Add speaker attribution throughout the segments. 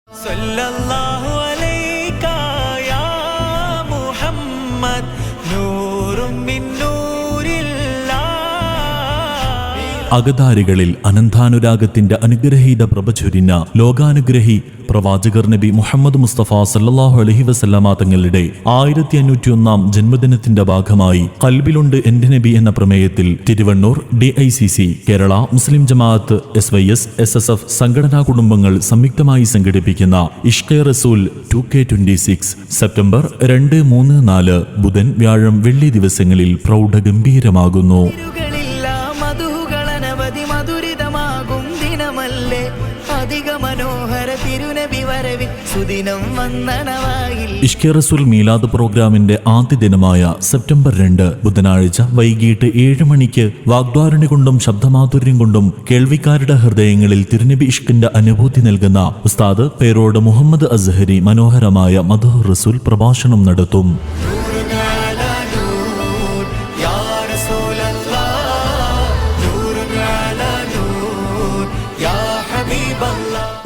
Speaker 1: സല്ലല്ലാഹു അലൈക യാ മുഹമ്മദ് നൂറും മിൻ നൂരില്ലാ.
Speaker 2: അകതാരികളിൽ അനന്താനുരാഗത്തിന്റെ അനുഗ്രഹീത പ്രഭ ചൊരിഞ്ഞ ലോകാനുഗ്രഹി പ്രവാചകർ നബി മുഹമ്മദ് മുസ്തഫ സല്ലല്ലാഹു അലൈഹി വസല്ലമ തങ്ങളുടെ 1501 ജന്മദിനത്തിന്റെ ഭാഗമായി ഖൽബിലുണ്ട് എന്റെ നബി എന്ന പ്രമേയത്തിൽ തിരുവണ്ണൂർ DICC കേരള മുസ്ലിം ജമാഅത്ത് SYS SSF സംഘടനാ കുടുംബങ്ങൾ സംയുക്തമായി സംഘടിപ്പിക്കുന്ന ഇഷ്ഖെ റസൂൽ 2K26 സെപ്റ്റംബർ 2, 3, 4 ബുധൻ, വ്യാഴം, വെള്ളി ദിവസങ്ങളിൽ പ്രൗഢഗംഭീരമാകുന്നു.
Speaker 1: മധുരിതമാകും ദിനമല്ലേ അധിക മനോഹര തിരുനബി വരവിൽ സുദിനം വന്ദനവായിൽ.
Speaker 2: ഇഷ്ഖെ റസൂൽ മീലാദ് പ്രോഗ്രാമിന്റെ ആദ്യ ദിനമായ സെപ്റ്റംബർ 2 ബുധനാഴ്ച വൈകിട്ട് 7 മണിക്ക് വാഗ്ദാരണി കൊണ്ടും ശബ്ദമാധുര്യം കൊണ്ടും കേൾവിക്കാരുടെ ഹൃദയങ്ങളിൽ തിരുനബി ഇഷ്കിന്റെ അനുഭൂതി നൽകുന്ന ഉസ്താദ് പേരോട് മുഹമ്മദ് അസ്ഹരി മനോഹരമായ മദ്ഹ് റസൂൽ പ്രഭാഷണം നടത്തും.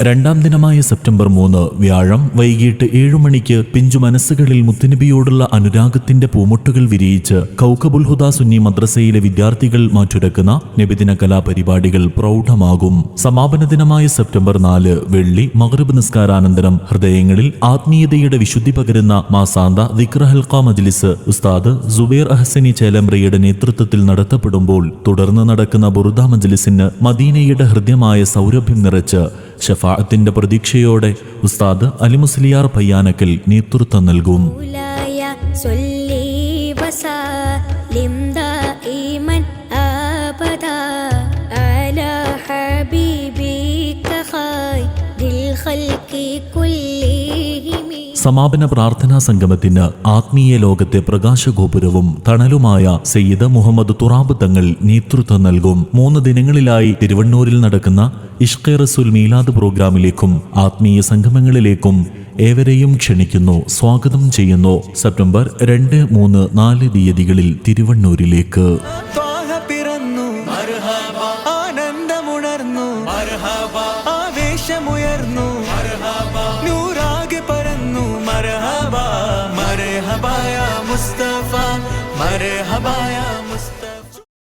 Speaker 2: രണ്ടാം ദിനമായ സെപ്റ്റംബർ 3 വ്യാഴം വൈകിട്ട് 7 മണിക്ക് പിഞ്ചു മനസ്സുകളിൽ മുത്തുനബിയോടുള്ള അനുരാഗത്തിന്റെ പൂമുട്ടുകൾ വിരിയിച്ച് കൗക്കബുൽ ഹുദ സുന്നി മദ്രസയിലെ വിദ്യാർത്ഥികൾ മാറ്റുരക്കുന്ന നബിദിന കലാപരിപാടികൾ പ്രൗഢമാകും. സമാപന ദിനമായ സെപ്റ്റംബർ 4 വെള്ളി മഗ്രിബ് നിസ്കാരാനന്തരം ഹൃദയങ്ങളിൽ ആത്മീയതയുടെ വിശുദ്ധി പകരുന്ന മാസാന്ത ദിക്ർ ഹൽഖ മജ്ലിസ് ഉസ്താദ് സുബൈർ അഹ്സനി ചേലമ്രയുടെ നേതൃത്വത്തിൽ നടത്തപ്പെടുമ്പോൾ തുടർന്ന് നടക്കുന്ന ബുറുദ മജ്ലിസിന് മദീനയുടെ ഹൃദ്യമായ സൗരഭ്യം നിറച്ച് ഷഫാഅത്തിന്റെ പ്രതീക്ഷയോടെ ഉസ്താദ് അലി മുസ്ലിയാർ പയ്യാനക്കൽ നേതൃത്വം നൽകും. സമാപന പ്രാർത്ഥനാ സംഗമത്തിന് ആത്മീയ ലോകത്തെ പ്രകാശഗോപുരവും തണലുമായ സയ്യിദ് മുഹമ്മദ് തുറാബ് തങ്ങൾ നേതൃത്വം നൽകും. 3 ദിനങ്ങളിലായി തിരുവണ്ണൂരിൽ നടക്കുന്ന ഇഷ്ഖെ റസൂൽ മീലാദ് പ്രോഗ്രാമിലേക്കും ആത്മീയ സംഗമങ്ങളിലേക്കും ഏവരെയും ക്ഷണിക്കുന്നു, സ്വാഗതം ചെയ്യുന്നു. സെപ്റ്റംബർ 2, 3, 4 തീയതികളിൽ തിരുവണ്ണൂരിലേക്ക്.
Speaker 1: ആനന്ദമുണർന്നു, ആവേശമുയർന്നു, നൂറാകെ പരന്നു. മർഹബ മർഹബ യാ മുസ്തഫ, മർഹബ യാ മുസ്തഫ.